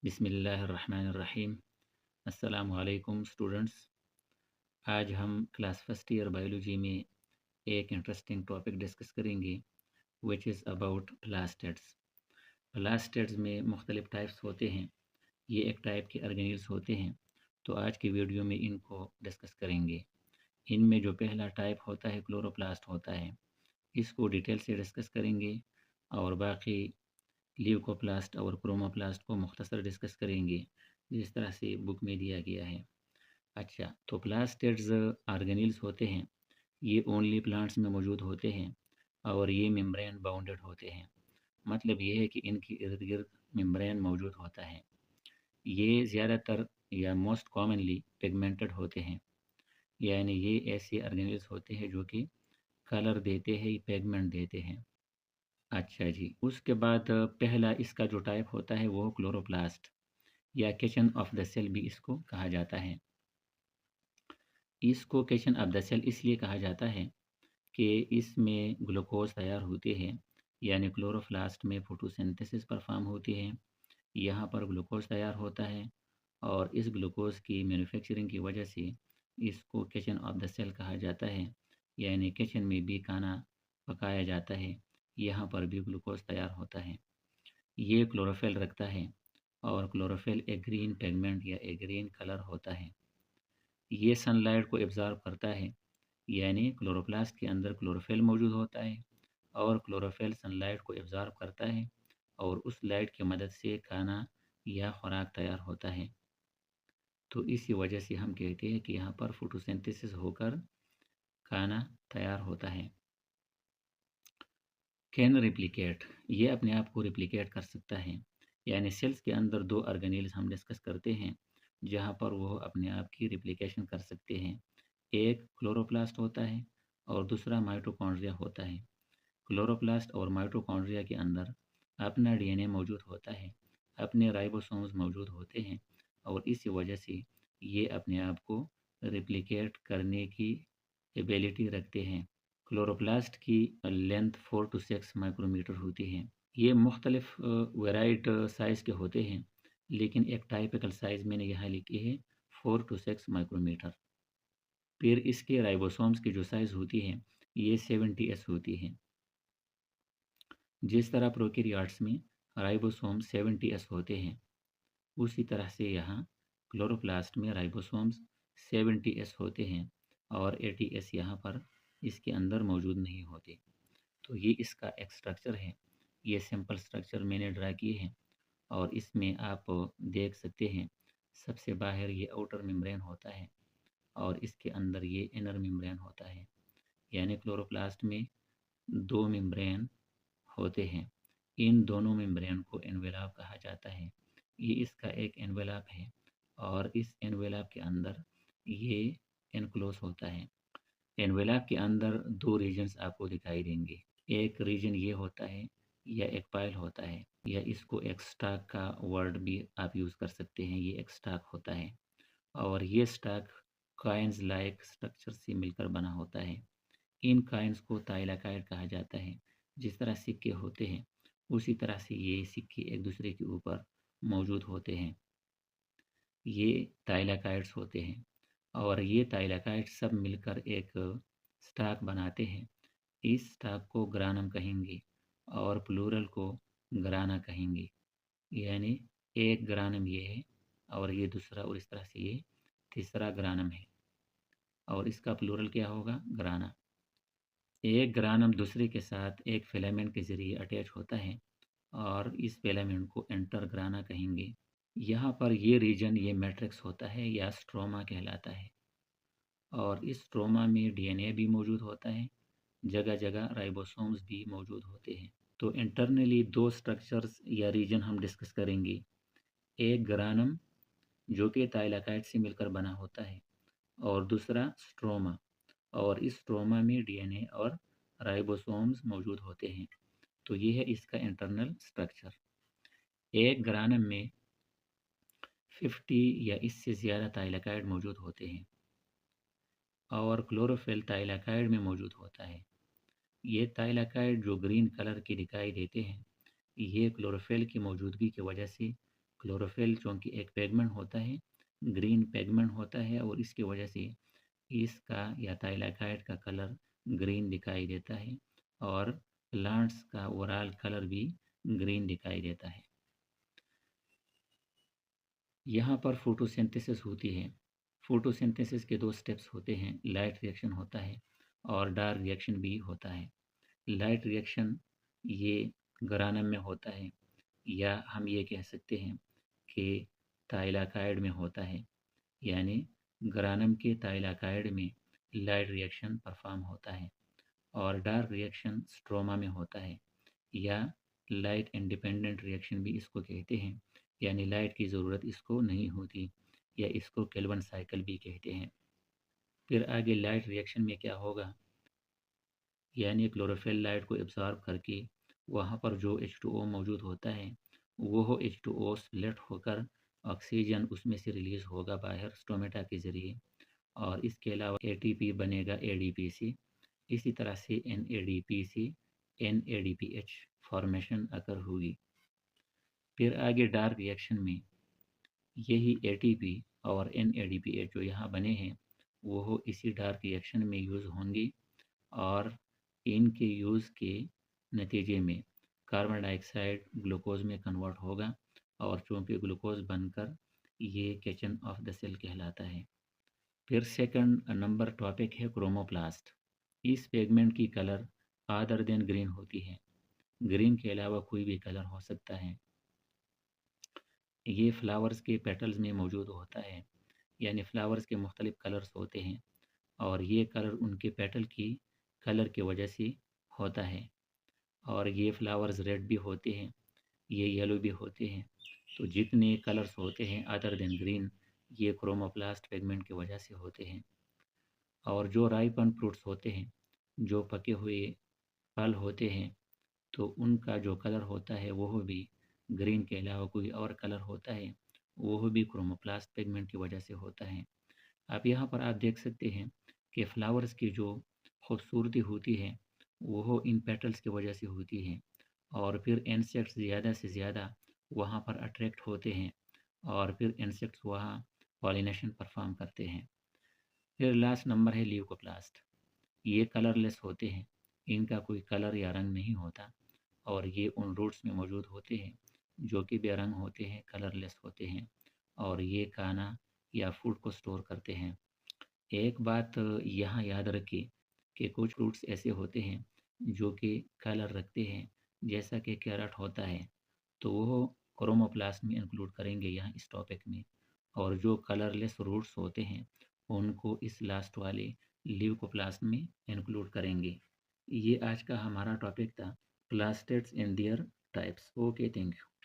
बिस्मिल्लाहिर्रहमानिर्रहीम। अस्सलामु अलैकुम स्टूडेंट्स। आज हम क्लास फर्स्ट ईयर बायोलॉजी में एक इंटरेस्टिंग टॉपिक डिस्कस करेंगे which is about plastids. Plastids में मुख्तलिफ़ टाइप्स होते हैं। ये एक टाइप के ऑर्गेनेल्स होते हैं। तो आज की वीडियो में इनको डिस्कस करेंगे। इनमें जो पहला टाइप होता है क्लोरोप्लास्ट होता है, इसको डिटेल से डिस्कस करेंगे और बाकी ल्यूकोप्लास्ट और क्रोमोप्लास्ट को मुख्तसर डिस्कस करेंगे जिस तरह से बुक में दिया गया है। अच्छा, तो प्लास्टिड्स ऑर्गेनेल्स होते हैं, ये ओनली प्लांट्स में मौजूद होते हैं और ये मेम्ब्रेन बाउंडेड होते हैं। मतलब ये है कि इनके इर्द गिर्द मेम्ब्रेन मौजूद होता है। ये ज़्यादातर या मोस्ट कॉमनली पिगमेंटेड होते हैं, यानी ये ऐसे ऑर्गेनेल्स होते हैं जो कि कलर देते हैं, पिगमेंट देते हैं। अच्छा जी, उसके बाद पहला इसका जो टाइप होता है वो क्लोरोप्लास्ट या किचन ऑफ द सेल भी इसको कहा जाता है। इसको किचन ऑफ द सेल इसलिए कहा जाता है कि इसमें ग्लूकोज तैयार होते हैं, यानी क्लोरोप्लास्ट में फोटोसिंथेसिस परफॉर्म होती है। यहाँ पर ग्लूकोज तैयार होता है और इस ग्लूकोज की मैन्युफैक्चरिंग की वजह से इसको किचन ऑफ द सेल कहा जाता है, यानी किचन में भी खाना पकाया जाता है, यहाँ पर भी ग्लूकोज तैयार होता है। ये क्लोरोफिल रखता है और क्लोरोफिल एक ग्रीन पिगमेंट या एक ग्रीन कलर होता है। ये सनलाइट को एब्जॉर्ब करता है, यानी क्लोरोप्लास्ट के अंदर क्लोरोफिल मौजूद होता है और क्लोरोफिल सनलाइट को एब्जॉर्ब करता है और उस लाइट की मदद से खाना या खुराक तैयार होता है। तो इसी वजह से हम कहते हैं कि यहाँ पर फोटोसिंथेसिस होकर खाना तैयार होता है। कैन रिप्लिकेट, ये अपने आप को रिप्लिकेट कर सकता है, यानी सेल्स के अंदर दो ऑर्गेनेल्स हम डिस्कस करते हैं जहाँ पर वो अपने आप की रिप्लिकेशन कर सकते हैं। एक क्लोरोप्लास्ट होता है और दूसरा माइटोकॉन्ड्रिया होता है। क्लोरोप्लास्ट और माइटोकॉन्ड्रिया के अंदर अपना डीएनए मौजूद होता है, अपने राइबोसोम्स मौजूद होते हैं और इसी वजह से ये अपने आप को रिप्लिकेट करने की एबिलिटी रखते हैं। क्लोरोप्लास्ट की लेंथ 4 to 6 माइक्रोमीटर होती है। ये मुख्तलिफ वेराइड साइज़ के होते हैं, लेकिन एक टाइपिकल साइज़ मैंने यहाँ लिखी है 4 to 6 माइक्रोमीटर। फिर इसके राइबोसोम्स की जो साइज़ होती है ये 70s होती है। जिस तरह प्रोकैरियोट्स में राइबोसोम 70s होते हैं, उसी तरह से यहाँ क्लोरोप्लास्ट में राइबोसोम्स 70s होते हैं और 80s यहाँ पर इसके अंदर मौजूद नहीं होते। तो ये इसका एक स्ट्रक्चर है। ये सिंपल स्ट्रक्चर मैंने ड्रा किए हैं और इसमें आप देख सकते हैं सबसे बाहर ये आउटर मेम्ब्रेन होता है और इसके अंदर ये इनर मेम्ब्रेन होता है, यानी क्लोरोप्लास्ट में दो मेम्ब्रेन होते हैं। इन दोनों मेम्ब्रेन को एनवेलप कहा जाता है। ये इसका एक एनवेलप है और इस एनवेलप के अंदर ये एनक्लोज होता है। एनवेलप के अंदर दो रीजन्स आपको दिखाई देंगे। एक रीजन ये होता है या एक पाइल होता है, या इसको एक स्टाक का वर्ड भी आप यूज़ कर सकते हैं। ये एक स्टाक होता है और ये स्टाक कॉइन्स लाइक स्ट्रक्चर से मिलकर बना होता है। इन कॉइन्स को थाइलाकाइड कहा जाता है। जिस तरह सिक्के होते हैं उसी तरह से ये सिक्के एक दूसरे के ऊपर मौजूद होते हैं। ये थाइलाकाइड्स होते हैं और ये थाइलाकाइड्स सब मिलकर एक स्टाक बनाते हैं। इस स्टाक को ग्रानम कहेंगे और प्लूरल को ग्राना कहेंगे, यानी एक ग्रानम ये है और ये दूसरा, और इस तरह से ये तीसरा ग्रानम है और इसका प्लूरल क्या होगा? ग्राना। एक ग्रानम दूसरे के साथ एक फिलामेंट के ज़रिए अटैच होता है और इस फिलामेंट को इंटरग्राना कहेंगे। यहाँ पर ये रीजन ये मैट्रिक्स होता है या स्ट्रोमा कहलाता है और इस स्ट्रोमा में डीएनए भी मौजूद होता है, जगह जगह राइबोसोम्स भी मौजूद होते हैं। तो इंटरनली दो स्ट्रक्चर्स या रीजन हम डिस्कस करेंगे। एक ग्रानम जो कि थाइलाकाइड से मिलकर बना होता है और दूसरा स्ट्रोमा, और इस स्ट्रोमा में डीएनए और राइबोसोम्स मौजूद होते हैं। तो ये है इसका इंटरनल स्ट्रक्चर। एक ग्रानम में 50 या इससे ज़्यादा थाइलाकाइड मौजूद होते हैं और क्लोरोफिल थाइलाकाइड में मौजूद होता है। ये थाइलाकाइड जो ग्रीन कलर के दिखाई देते हैं, ये क्लोरोफिल की मौजूदगी की वजह से क्लोरोफिल चूँकि एक पिगमेंट होता है, ग्रीन पिगमेंट होता है और इसकी वजह से इसका या थाइलाकाइड का कलर ग्रीन दिखाई देता है और प्लांट्स का ओवरऑल कलर भी ग्रीन दिखाई देता है। यहाँ पर फोटोसिंथेसिस होती है। फोटोसिंथेसिस के 2 स्टेप्स होते हैं, लाइट रिएक्शन होता है और डार्क रिएक्शन भी होता है। लाइट रिएक्शन ये ग्रानम में होता है या हम ये कह सकते हैं कि थाइलाकाइड में होता है, यानी ग्रानम के थाइलाकाइड में लाइट रिएक्शन परफॉर्म होता है और डार्क रिएक्शन स्ट्रोमा में होता है या लाइट इंडिपेंडेंट रिएक्शन भी इसको कहते हैं, यानी लाइट की ज़रूरत इसको नहीं होती या इसको केल्विन साइकिल भी कहते हैं। फिर आगे लाइट रिएक्शन में क्या होगा, यानी क्लोरोफिल लाइट को एब्जॉर्ब करके वहाँ पर जो H2O मौजूद होता है वो H2O सेलेक्ट होकर ऑक्सीजन उसमें से रिलीज़ होगा बाहर स्टोमेटा के ज़रिए और इसके अलावा ATP बनेगा ADP से। इसी तरह से NADP से NADPH फॉर्मेशन अकर होगी। फिर आगे डार्क रिएक्शन में यही ATP और NADPH जो यहाँ बने हैं वो इसी डार्क रिएक्शन में यूज़ होंगे और इनके यूज़ के नतीजे में कार्बन डाइऑक्साइड ग्लूकोज में कन्वर्ट होगा और चूँकि ग्लूकोज बनकर ये किचन ऑफ द सेल कहलाता है। फिर सेकंड नंबर टॉपिक है क्रोमोप्लास्ट। इस पिगमेंट की कलर अदर देन ग्रीन होती है। ग्रीन के अलावा कोई भी कलर हो सकता है। ये फ्लावर्स के पेटल्स में मौजूद होता है, यानी फ्लावर्स के मुख्तलिफ कलर्स होते हैं और ये कलर उनके पेटल की कलर की वजह से होता है और ये फ्लावर्स रेड भी होते हैं, ये येलो भी होते हैं। तो जितने कलर्स होते हैं अदर देन ग्रीन ये क्रोमोप्लास्ट पिगमेंट की वजह से होते हैं। और जो राइपन फ्रूट्स होते हैं, जो पके हुए फल होते हैं, तो उनका जो कलर होता है वह भी ग्रीन के अलावा कोई और कलर होता है, वह भी क्रोमोप्लास्ट पिगमेंट की वजह से होता है। आप यहाँ पर आप देख सकते हैं कि फ्लावर्स की जो खूबसूरती होती है वह इन पेटल्स की वजह से होती है और फिर इंसेक्ट्स ज़्यादा से ज़्यादा वहाँ पर अट्रैक्ट होते हैं और फिर इंसेक्ट्स वहाँ पॉलिनेशन परफॉर्म करते हैं। फिर लास्ट नंबर है ल्यूकोप्लास्ट। ये कलरलेस होते हैं, इनका कोई कलर या रंग नहीं होता और ये उन रूट्स में मौजूद होते हैं जो कि बेरंग होते हैं, कलरलेस होते हैं और ये खाना या फूड को स्टोर करते हैं। एक बात यहाँ याद रखिए कि कुछ फ्रूट्स ऐसे होते हैं जो कि कलर रखते हैं, जैसा कि कैरट होता है, तो वो क्रोमोप्लास्ट में इंक्लूड करेंगे यहाँ इस टॉपिक में और जो कलरलेस रूट्स होते हैं उनको इस लास्ट वाले ल्यूकोप्लास्ट में इंक्लूड करेंगे। ये आज का हमारा टॉपिक था, plastids and their types. Okay, thank you.